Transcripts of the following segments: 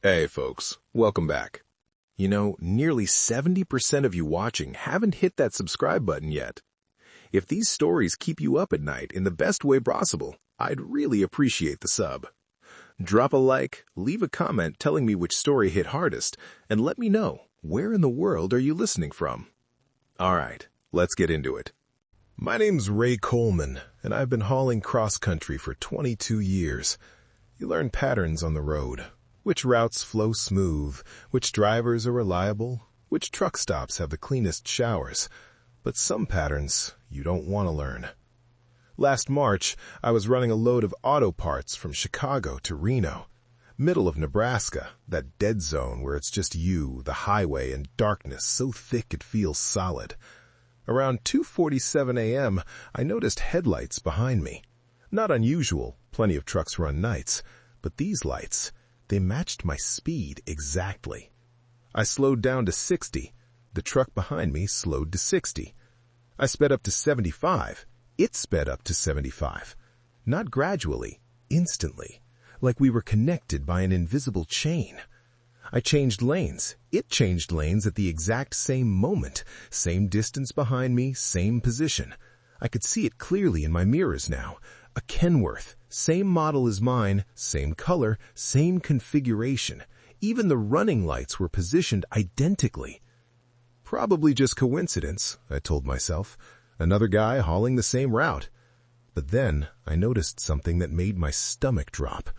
Hey folks, welcome back. You know, nearly 70% of you watching haven't hit that subscribe button yet. If these stories keep you up at night in the best way possible, I'd really appreciate the sub. Drop a like, leave a comment telling me which story hit hardest, and let me know, where in the world are you listening from? Alright, let's get into it. My name's Ray Coleman, and I've been hauling cross-country for 22 years. You learn patterns on the road. Which routes flow smooth, which drivers are reliable, which truck stops have the cleanest showers. But some patterns you don't want to learn. Last March, I was running a load of auto parts from Chicago to Reno. Middle of Nebraska, that dead zone where it's just you, the highway, and darkness so thick it feels solid. Around 2:47 a.m., I noticed headlights behind me. Not unusual, plenty of trucks run nights, but these lights, they matched my speed exactly. I slowed down to 60. The truck behind me slowed to 60. I sped up to 75. It sped up to 75. Not gradually, instantly, like we were connected by an invisible chain. I changed lanes. It changed lanes at the exact same moment. Same distance behind me, same position. I could see it clearly in my mirrors now. A Kenworth, same model as mine, same color, same configuration. Even the running lights were positioned identically. Probably just coincidence, I told myself. Another guy hauling the same route. But then I noticed something that made my stomach drop.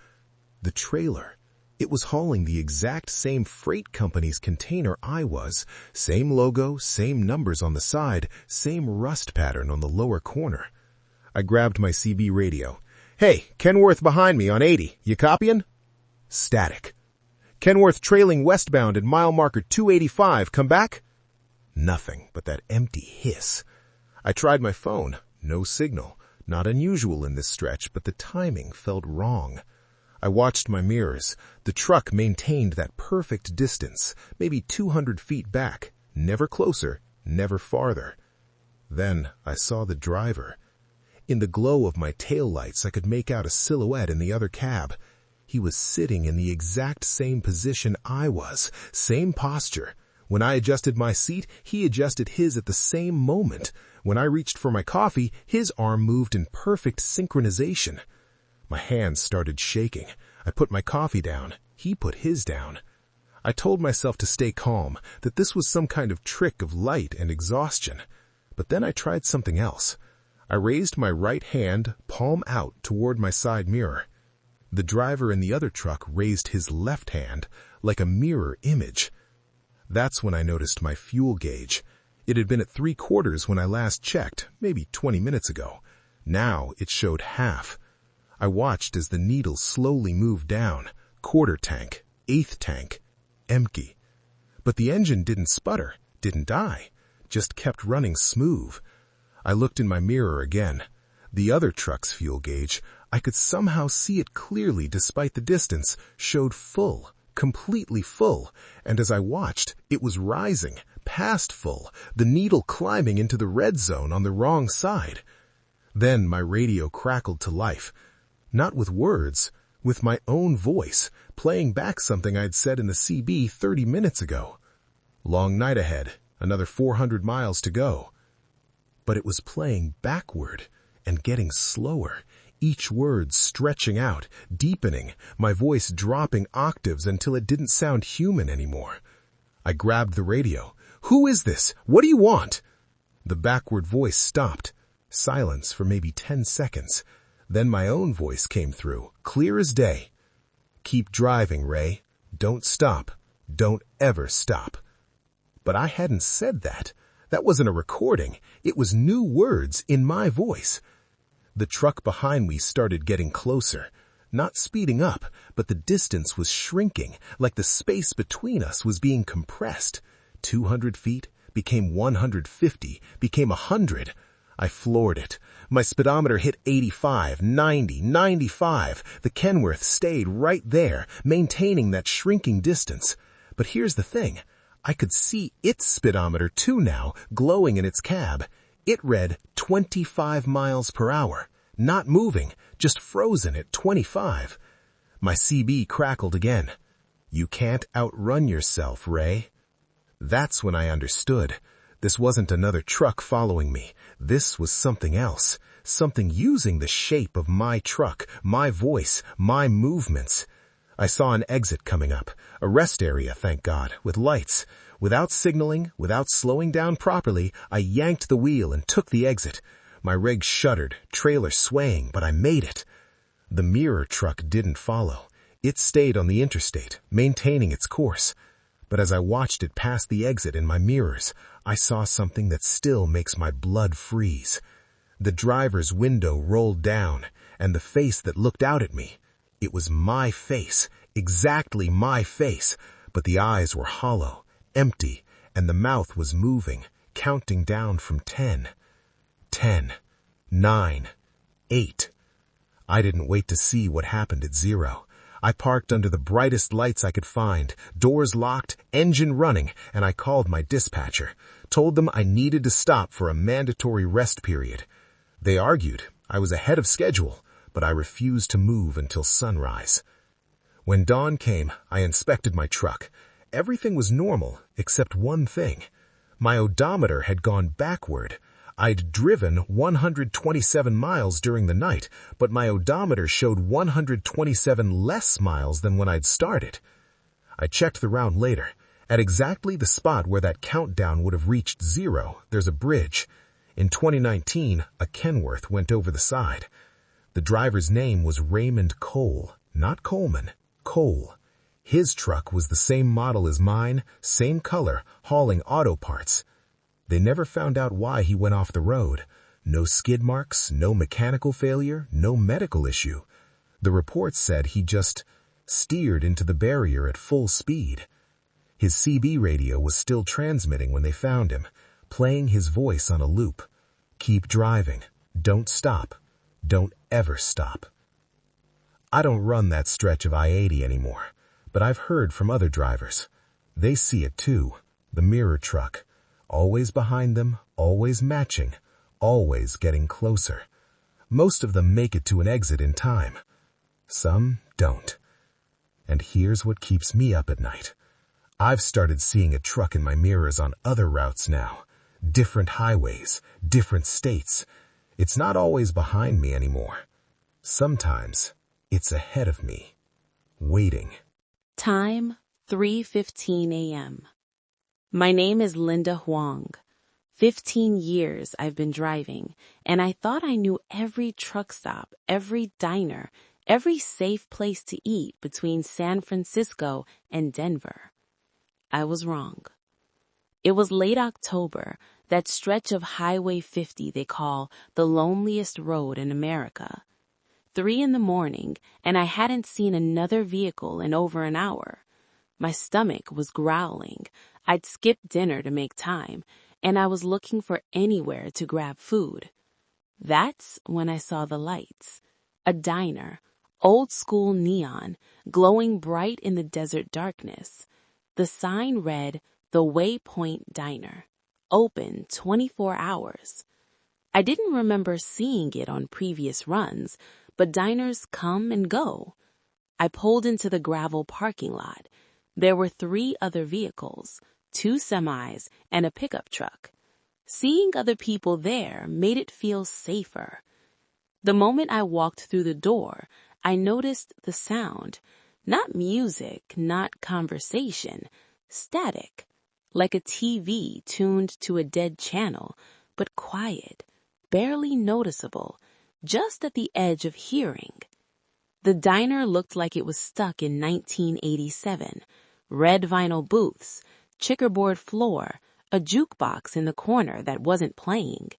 The trailer. It was hauling the exact same freight company's container I was. Same logo, same numbers on the side, same rust pattern on the lower corner. I grabbed my CB radio. Hey, Kenworth behind me on 80. You copying? Static. Kenworth trailing westbound at mile marker 285. Come back? Nothing but that empty hiss. I tried my phone. No signal. Not unusual in this stretch, but the timing felt wrong. I watched my mirrors. The truck maintained that perfect distance, maybe 200 feet back. Never closer, never farther. Then I saw the driver. In the glow of my taillights, I could make out a silhouette in the other cab. He was sitting in the exact same position I was, same posture. When I adjusted my seat, he adjusted his at the same moment. When I reached for my coffee, his arm moved in perfect synchronization. My hands started shaking. I put my coffee down. He put his down. I told myself to stay calm, that this was some kind of trick of light and exhaustion. But then I tried something else. I raised my right hand, palm out, toward my side mirror. The driver in the other truck raised his left hand, like a mirror image. That's when I noticed my fuel gauge. It had been at 3/4 when I last checked, maybe 20 minutes ago. Now it showed half. I watched as the needle slowly moved down. Quarter tank, eighth tank, empty. But the engine didn't sputter, didn't die, just kept running smooth. I looked in my mirror again. The other truck's fuel gauge, I could somehow see it clearly despite the distance, showed full, completely full, and as I watched, it was rising, past full, the needle climbing into the red zone on the wrong side. Then my radio crackled to life. Not with words, with my own voice, playing back something I'd said in the CB 30 minutes ago. Long night ahead, another 400 miles to go. But it was playing backward and getting slower, each word stretching out, deepening, my voice dropping octaves until it didn't sound human anymore. I grabbed the radio. Who is this? What do you want? The backward voice stopped. Silence for maybe 10 seconds. Then my own voice came through, clear as day. Keep driving, Ray. Don't stop. Don't ever stop. But I hadn't said that. That wasn't a recording. It was new words in my voice. The truck behind me started getting closer. Not speeding up, but the distance was shrinking, like the space between us was being compressed. 200 feet became 150, became 100. I floored it. My speedometer hit 85, 90, 95. The Kenworth stayed right there, maintaining that shrinking distance. But here's the thing. I could see its speedometer too now, glowing in its cab. It read 25 miles per hour. Not moving, just frozen at 25. My CB crackled again. "You can't outrun yourself, Ray." That's when I understood. This wasn't another truck following me. This was something else. Something using the shape of my truck, my voice, my movements. I saw an exit coming up. A rest area, thank God, with lights. Without signaling, without slowing down properly, I yanked the wheel and took the exit. My rig shuddered, trailer swaying, but I made it. The mirror truck didn't follow. It stayed on the interstate, maintaining its course. But as I watched it pass the exit in my mirrors, I saw something that still makes my blood freeze. The driver's window rolled down, and the face that looked out at me. It was my face, exactly my face, but the eyes were hollow, empty, and the mouth was moving, counting down from 10. 10, 9, 8. I didn't wait to see what happened at 0. I parked under the brightest lights I could find, doors locked, engine running, and I called my dispatcher, told them I needed to stop for a mandatory rest period. They argued I was ahead of schedule, but I refused to move until sunrise. When dawn came, I inspected my truck. Everything was normal, except one thing. My odometer had gone backward. I'd driven 127 miles during the night, but my odometer showed 127 less miles than when I'd started. I checked the route later. At exactly the spot where that countdown would have reached 0, there's a bridge. In 2019, a Kenworth went over the side. The driver's name was Raymond Cole, not Coleman, Cole. His truck was the same model as mine, same color, hauling auto parts. They never found out why he went off the road. No skid marks, no mechanical failure, no medical issue. The report said he just steered into the barrier at full speed. His CB radio was still transmitting when they found him, playing his voice on a loop. Keep driving. Don't stop. Don't ever stop. I don't run that stretch of I-80 anymore, but I've heard from other drivers. They see it too, the mirror truck. Always behind them, always matching, always getting closer. Most of them make it to an exit in time. Some don't. And here's what keeps me up at night. I've started seeing a truck in my mirrors on other routes now. Different highways, different states. It's not always behind me anymore. Sometimes it's ahead of me, waiting. Time, 3:15 a.m. My name is Linda Huang. 15 years I've been driving, and I thought I knew every truck stop, every diner, every safe place to eat between San Francisco and Denver. I was wrong. It was late October, that stretch of Highway 50 they call the loneliest road in America. 3 a.m, and I hadn't seen another vehicle in over an hour. My stomach was growling. I'd skipped dinner to make time, and I was looking for anywhere to grab food. That's when I saw the lights. A diner, old school neon, glowing bright in the desert darkness. The sign read, "The Waypoint Diner, open 24 hours. I didn't remember seeing it on previous runs, but diners come and go. I pulled into the gravel parking lot. There were 3 other vehicles, 2 semis, and a pickup truck. Seeing other people there made it feel safer. The moment I walked through the door, I noticed the sound. Not music, not conversation, static. Like a TV tuned to a dead channel, but quiet, barely noticeable, just at the edge of hearing. The diner looked like it was stuck in 1987. Red vinyl booths, checkerboard floor, a jukebox in the corner that wasn't playing.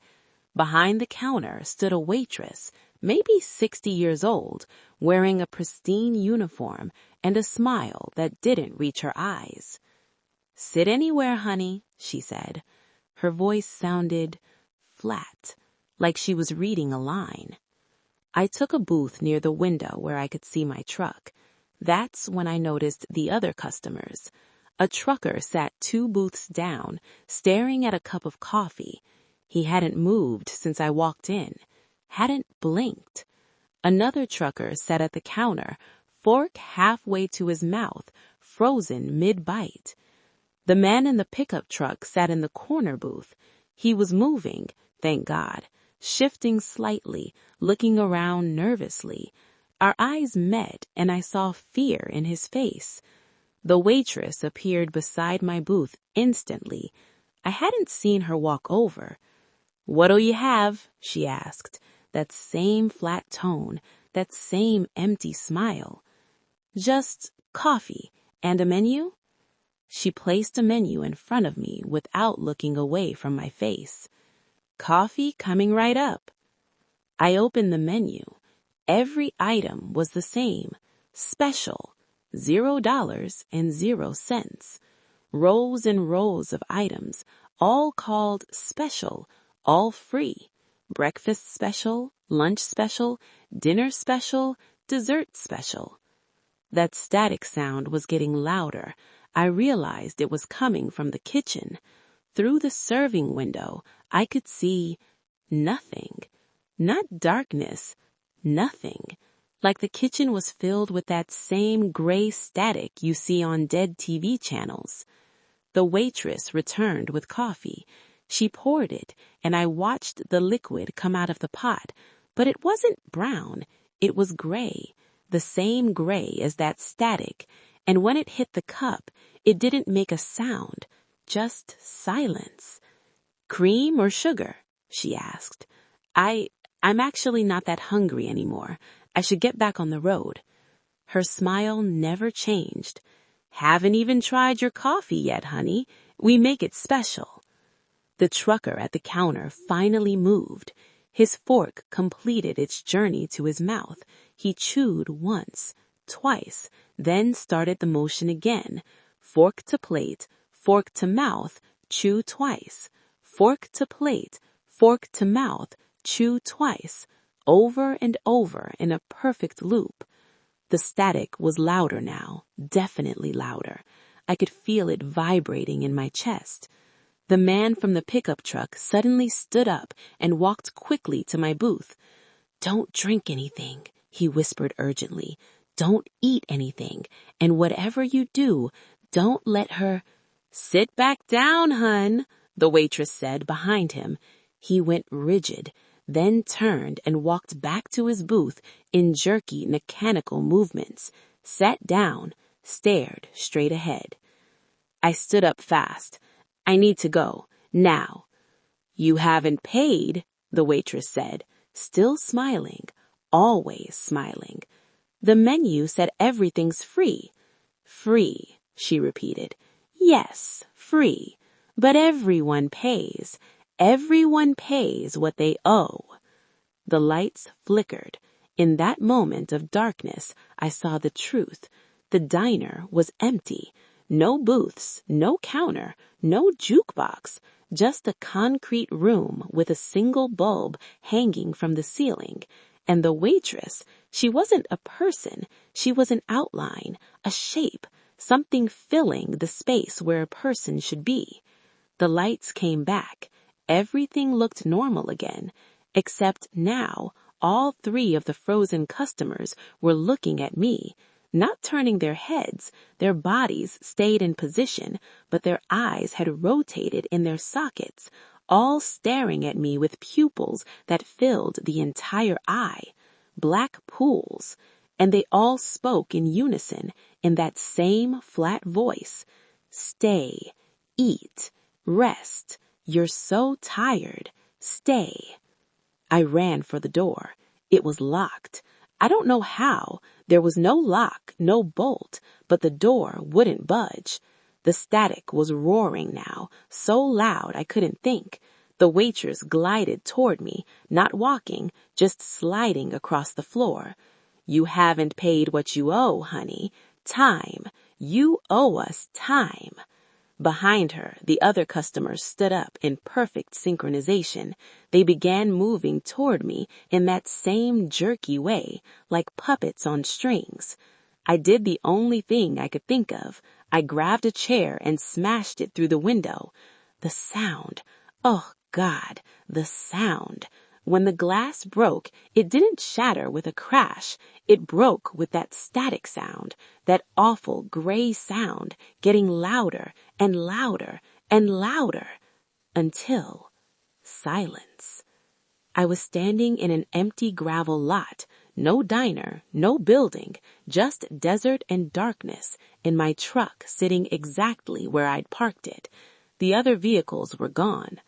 Behind the counter stood a waitress, maybe 60 years old, wearing a pristine uniform and a smile that didn't reach her eyes. "Sit anywhere, honey," she said. Her voice sounded flat, like she was reading a line. I took a booth near the window where I could see my truck. That's when I noticed the other customers. A trucker sat 2 booths down, staring at a cup of coffee. He hadn't moved since I walked in, hadn't blinked. Another trucker sat at the counter, fork halfway to his mouth, frozen mid-bite. The man in the pickup truck sat in the corner booth. He was moving, thank God, shifting slightly, looking around nervously. Our eyes met, and I saw fear in his face. The waitress appeared beside my booth instantly. I hadn't seen her walk over. "What'll you have?" she asked. That same flat tone, that same empty smile. "Just coffee and a menu?" She placed a menu in front of me without looking away from my face. "Coffee coming right up." I opened the menu. Every item was the same. Special. $0.00. Rows and rows of items, all called special, all free. Breakfast special, lunch special, dinner special, dessert special. That static sound was getting louder. I realized it was coming from the kitchen. Through the serving window, I could see nothing. Not darkness, nothing. Like the kitchen was filled with that same gray static you see on dead TV channels. The waitress returned with coffee. She poured it, and I watched the liquid come out of the pot, but it wasn't brown. It was gray, the same gray as that static, and when it hit the cup, it didn't make a sound, just silence. "Cream or sugar?" she asked. I'm actually not that hungry anymore. I should get back on the road." Her smile never changed. "Haven't even tried your coffee yet, honey. We make it special." The trucker at the counter finally moved. His fork completed its journey to his mouth. He chewed once, twice, then started the motion again. Fork to plate, fork to mouth, chew twice. Fork to plate, fork to mouth, chew twice. Over and over in a perfect loop. The static was louder now, definitely louder. I could feel it vibrating in my chest. The man from the pickup truck suddenly stood up and walked quickly to my booth. "Don't drink anything," he whispered urgently. "Don't eat anything. And whatever you do, don't let her—" "Sit back down, hun," the waitress said behind him. He went rigid, then turned and walked back to his booth in jerky, mechanical movements, sat down, stared straight ahead. I stood up fast. "I need to go. Now." "You haven't paid," the waitress said, still smiling, always smiling. "The menu said everything's free." "Free," she repeated. "Yes, free. But everyone pays. Everyone pays what they owe." The lights flickered. In that moment of darkness, I saw the truth. The diner was empty. No booths, no counter, no jukebox, just a concrete room with a single bulb hanging from the ceiling. And the waitress, she wasn't a person. She was an outline, a shape, something filling the space where a person should be. The lights came back. Everything looked normal again, except now all three of the frozen customers were looking at me, not turning their heads. Their bodies stayed in position, but their eyes had rotated in their sockets, all staring at me with pupils that filled the entire eye, black pools, and they all spoke in unison in that same flat voice. "Stay, eat, rest. You're so tired. Stay." I ran for the door. It was locked. I don't know how. There was no lock, no bolt, but the door wouldn't budge. The static was roaring now, so loud I couldn't think. The waitress glided toward me, not walking, just sliding across the floor. "You haven't paid what you owe, honey. Time. You owe us time." Behind her, the other customers stood up in perfect synchronization. They began moving toward me in that same jerky way, like puppets on strings. I did the only thing I could think of. I grabbed a chair and smashed it through the window. The sound. Oh, God, the sound. When the glass broke, it didn't shatter with a crash. It broke with that static sound, that awful gray sound, getting louder and louder and louder, until silence. I was standing in an empty gravel lot, no diner, no building, just desert and darkness, in my truck sitting exactly where I'd parked it. The other vehicles were gone.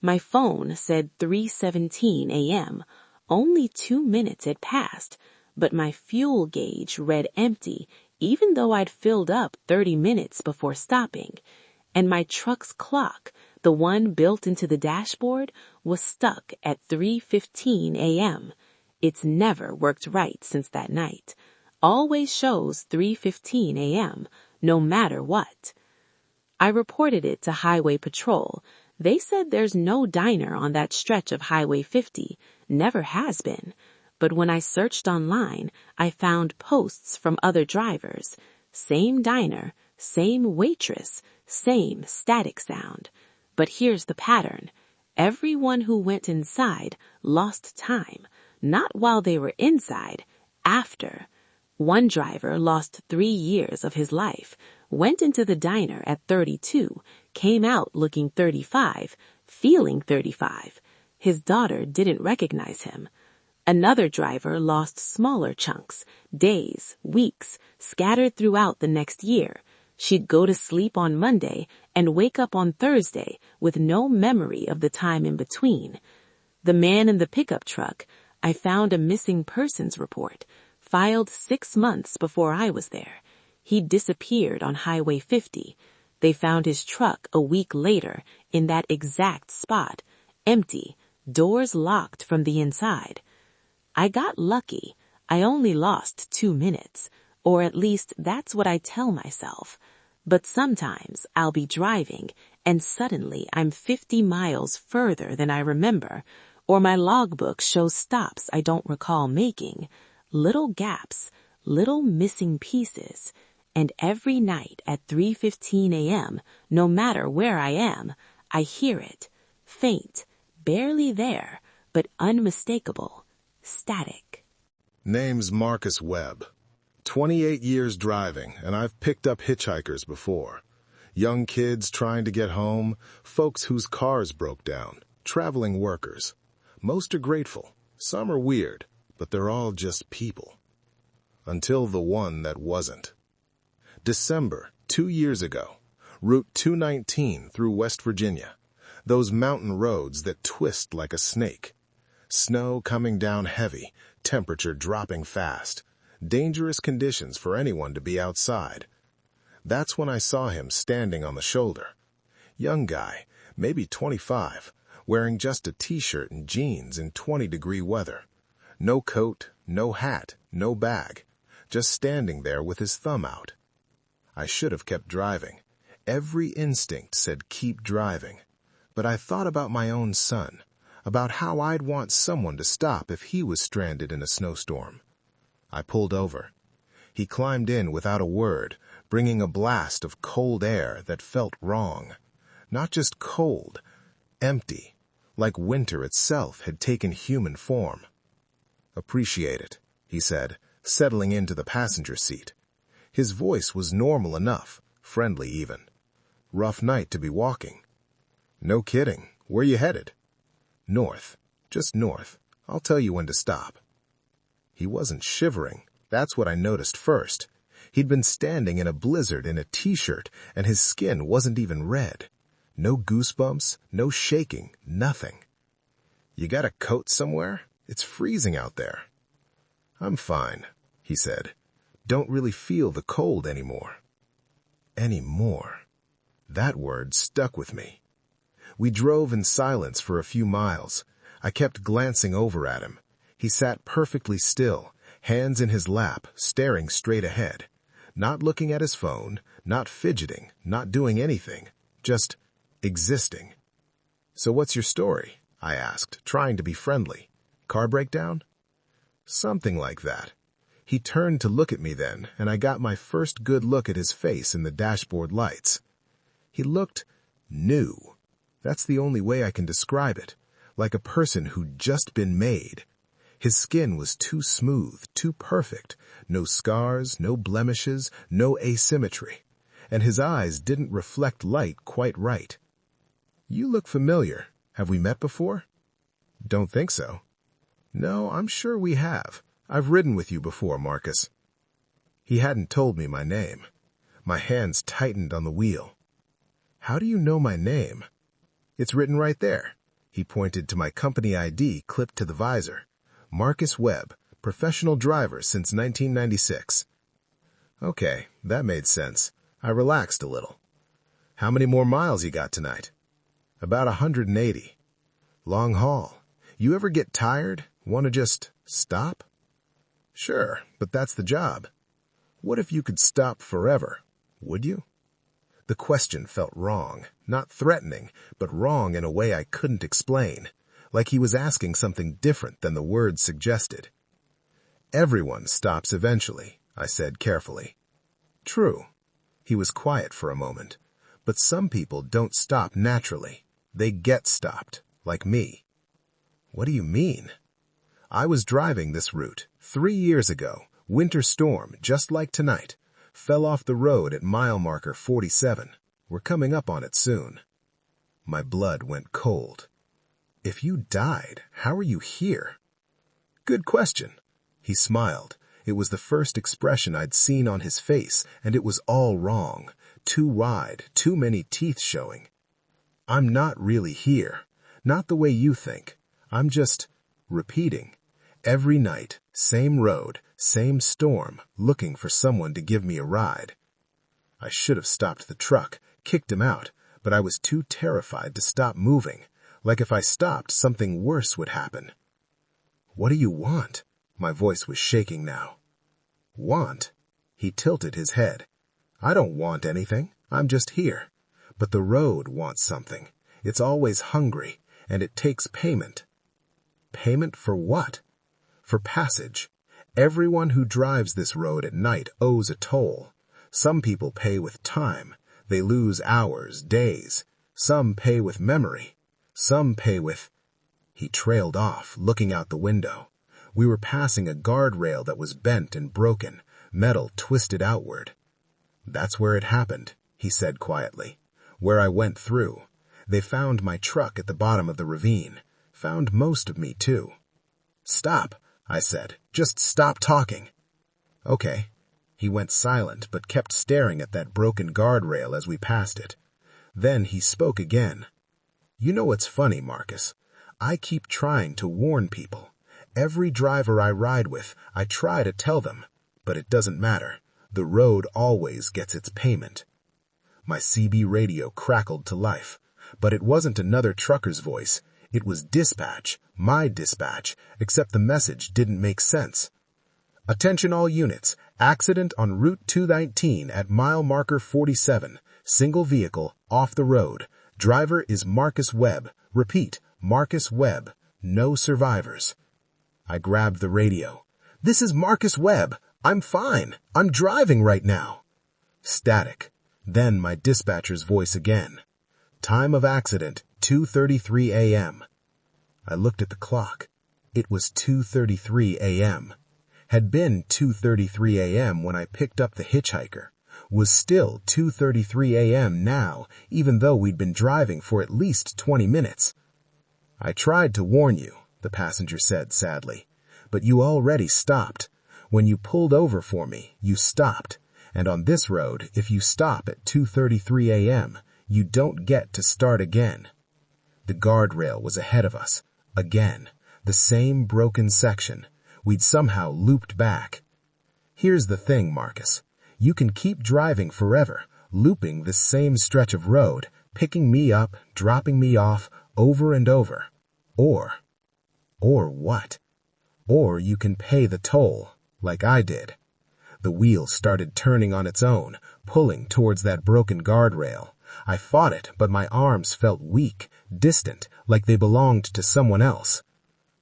My phone said 3:17 a.m. Only 2 minutes had passed, but my fuel gauge read empty, even though I'd filled up 30 minutes before stopping. And my truck's clock, the one built into the dashboard, was stuck at 3:15 a.m. It's never worked right since that night. Always shows 3:15 a.m., no matter what. I reported it to Highway Patrol. They said there's no diner on that stretch of Highway 50, never has been. But when I searched online, I found posts from other drivers. Same diner, same waitress, same static sound. But here's the pattern. Everyone who went inside lost time, not while they were inside, after. One driver lost 3 years of his life, went into the diner at 32, came out looking 35, feeling 35. His daughter didn't recognize him. Another driver lost smaller chunks, days, weeks, scattered throughout the next year. She'd go to sleep on Monday and wake up on Thursday with no memory of the time in between. The man in the pickup truck, I found a missing persons report, filed 6 months before I was there. He disappeared on Highway 50. They found his truck a week later in that exact spot, empty, doors locked from the inside. I got lucky. I only lost 2 minutes, or at least that's what I tell myself. But sometimes I'll be driving and suddenly I'm 50 miles further than I remember, or my logbook shows stops I don't recall making, little gaps, little missing pieces. And every night at 3:15 a.m., no matter where I am, I hear it, faint, barely there, but unmistakable, static. Name's Marcus Webb. 28 years driving, and I've picked up hitchhikers before. Young kids trying to get home, folks whose cars broke down, traveling workers. Most are grateful, some are weird, but they're all just people. Until the one that wasn't. December, 2 years ago, Route 219 through West Virginia. Those mountain roads that twist like a snake. Snow coming down heavy, temperature dropping fast. Dangerous conditions for anyone to be outside. That's when I saw him standing on the shoulder. Young guy, maybe 25, wearing just a t-shirt and jeans in 20-degree weather. No coat, no hat, no bag. Just standing there with his thumb out. I should have kept driving. Every instinct said keep driving. But I thought about my own son, about how I'd want someone to stop if he was stranded in a snowstorm. I pulled over. He climbed in without a word, bringing a blast of cold air that felt wrong. Not just cold, empty, like winter itself had taken human form. "Appreciate it," he said, settling into the passenger seat. His voice was normal enough, friendly even. "Rough night to be walking." "No kidding. Where you headed?" "North. Just north. I'll tell you when to stop." He wasn't shivering. That's what I noticed first. He'd been standing in a blizzard in a t-shirt, and his skin wasn't even red. No goosebumps, no shaking, nothing. "You got a coat somewhere? It's freezing out there." "I'm fine," he said. "Don't really feel the cold anymore." Anymore. That word stuck with me. We drove in silence for a few miles. I kept glancing over at him. He sat perfectly still, hands in his lap, staring straight ahead. Not looking at his phone, not fidgeting, not doing anything, just existing. "So what's your story?" I asked, trying to be friendly. "Car breakdown?" "Something like that." He turned to look at me then, and I got my first good look at his face in the dashboard lights. He looked new. That's the only way I can describe it. like a person who'd just been made. His skin was too smooth, too perfect, no scars, no blemishes, no asymmetry, and his eyes didn't reflect light quite right. "You look familiar. Have we met before?" "Don't think so." "No, I'm sure we have. I've ridden with you before, Marcus." He hadn't told me my name. My hands tightened on the wheel. "How do you know my name?" "It's written right there." He pointed to my company ID clipped to the visor. "Marcus Webb, professional driver since 1996. Okay, that made sense. I relaxed a little. "How many more miles you got tonight?" "About 180. "Long haul. You ever get tired? Want to just stop?" "Sure, but that's the job." "What if you could stop forever? Would you?" The question felt wrong, not threatening, but wrong in a way I couldn't explain, like he was asking something different than the words suggested. "Everyone stops eventually," I said carefully. "True." He was quiet for a moment. "But some people don't stop naturally. They get stopped, like me." "What do you mean?" "I was driving this route 3 years ago, winter storm, just like tonight. Fell off the road at mile marker 47. We're coming up on it soon." My blood went cold. "If you died, how are you here?" "Good question." He smiled. It was the first expression I'd seen on his face, and it was all wrong. Too wide, too many teeth showing. "I'm not really here. Not the way you think. I'm just repeating. Every night, same road, same storm, looking for someone to give me a ride." I should have stopped the truck, kicked him out, but I was too terrified to stop moving. Like if I stopped, something worse would happen. "What do you want?" My voice was shaking now. "Want?" He tilted his head. "I don't want anything. I'm just here. But the road wants something. It's always hungry, and it takes payment." "Payment for what?" "For passage. Everyone who drives this road at night owes a toll. Some people pay with time. They lose hours, days. Some pay with memory. Some pay with—" He trailed off, looking out the window. We were passing a guardrail that was bent and broken, metal twisted outward. "That's where it happened," he said quietly. "Where I went through. They found my truck at the bottom of the ravine. Found most of me, too." "Stop," I said. "Just stop talking." "Okay." He went silent, but kept staring at that broken guardrail as we passed it. Then he spoke again. "You know what's funny, Marcus? I keep trying to warn people. Every driver I ride with, I try to tell them. But it doesn't matter. The road always gets its payment." My CB radio crackled to life. But it wasn't another trucker's voice. It was dispatch, my dispatch, except the message didn't make sense. "Attention all units. Accident on Route 219 at mile marker 47. Single vehicle, off the road. Driver is Marcus Webb. Repeat, Marcus Webb. No survivors." I grabbed the radio. "This is Marcus Webb. I'm fine. I'm driving right now." Static. Then my dispatcher's voice again. "Time of accident, 2:33 a.m. I looked at the clock. It was 2:33 a.m. Had been 2:33 a.m. when I picked up the hitchhiker. Was still 2:33 a.m. now, even though we'd been driving for at least 20 minutes. "I tried to warn you," the passenger said sadly, "but you already stopped. When you pulled over for me, you stopped. And on this road, if you stop at 2:33 a.m., you don't get to start again." The guardrail was ahead of us. Again. The same broken section. We'd somehow looped back. "Here's the thing, Marcus. You can keep driving forever, looping this same stretch of road, picking me up, dropping me off, over and over. Or what? Or you can pay the toll, like I did." The wheel started turning on its own, pulling towards that broken guardrail. I fought it, but my arms felt weak, distant, like they belonged to someone else.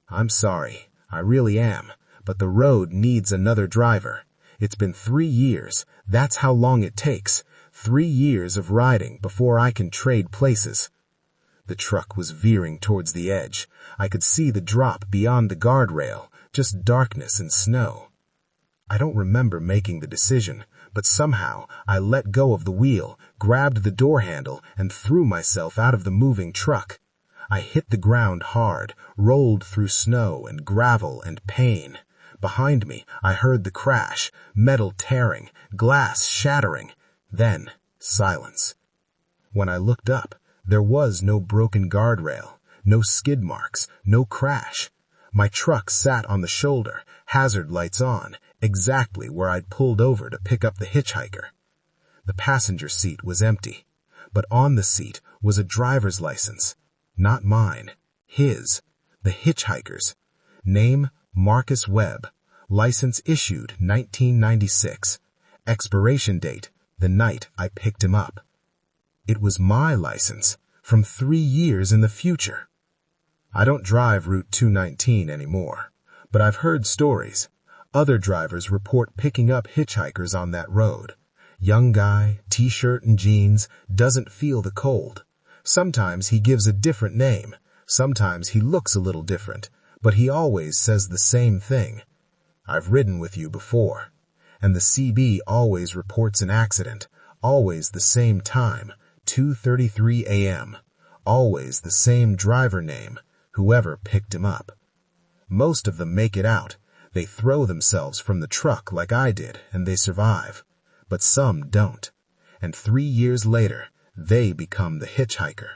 "I'm sorry. I really am. But the road needs another driver. It's been 3 years. That's how long it takes. 3 years of riding before I can trade places." The truck was veering towards the edge. I could see the drop beyond the guardrail, just darkness and snow. I don't remember making the decision, but somehow I let go of the wheel, grabbed the door handle, and threw myself out of the moving truck. I hit the ground hard, rolled through snow and gravel and pain. Behind me, I heard the crash, metal tearing, glass shattering. Then, silence. When I looked up, there was no broken guardrail, no skid marks, no crash. My truck sat on the shoulder, hazard lights on, exactly where I'd pulled over to pick up the hitchhiker. The passenger seat was empty, but on the seat was a driver's license. Not mine, his, the hitchhiker's. Name, Marcus Webb. License issued 1996. Expiration date, the night I picked him up. It was my license, from 3 years in the future. I don't drive Route 219 anymore, but I've heard stories. Other drivers report picking up hitchhikers on that road. Young guy, t-shirt and jeans, doesn't feel the cold. Sometimes he gives a different name. Sometimes he looks a little different, but he always says the same thing. I've ridden with you before, and the CB always reports an accident, always the same time, 2:33 a.m., always the same driver name, whoever picked him up. Most of them make it out. They throw themselves from the truck like I did, and they survive. But some don't, and 3 years later, they become the hitchhiker.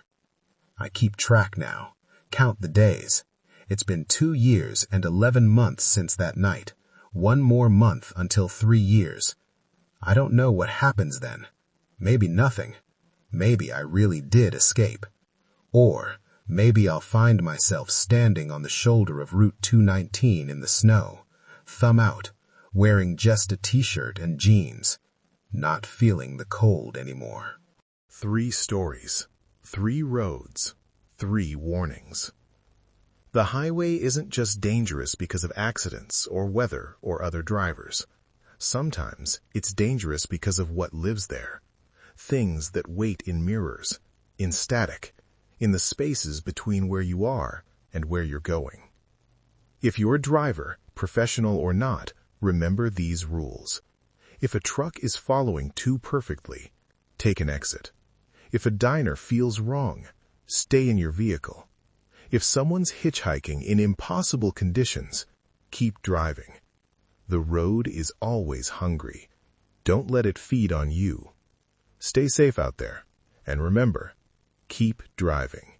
I keep track now, count the days. It's been 2 years and 11 months since that night. 1 more month until 3 years. I don't know what happens then. Maybe nothing. Maybe I really did escape. Or maybe I'll find myself standing on the shoulder of Route 219 in the snow, thumb out, wearing just a t-shirt and jeans, not feeling the cold anymore. 3 stories, 3 roads, 3 warnings. The highway isn't just dangerous because of accidents or weather or other drivers. Sometimes it's dangerous because of what lives there. Things that wait in mirrors, in static, in the spaces between where you are and where you're going. If you're a driver, professional or not, remember these rules. If a truck is following too perfectly, take an exit. If a diner feels wrong, stay in your vehicle. If someone's hitchhiking in impossible conditions, keep driving. The road is always hungry. Don't let it feed on you. Stay safe out there, and remember, keep driving.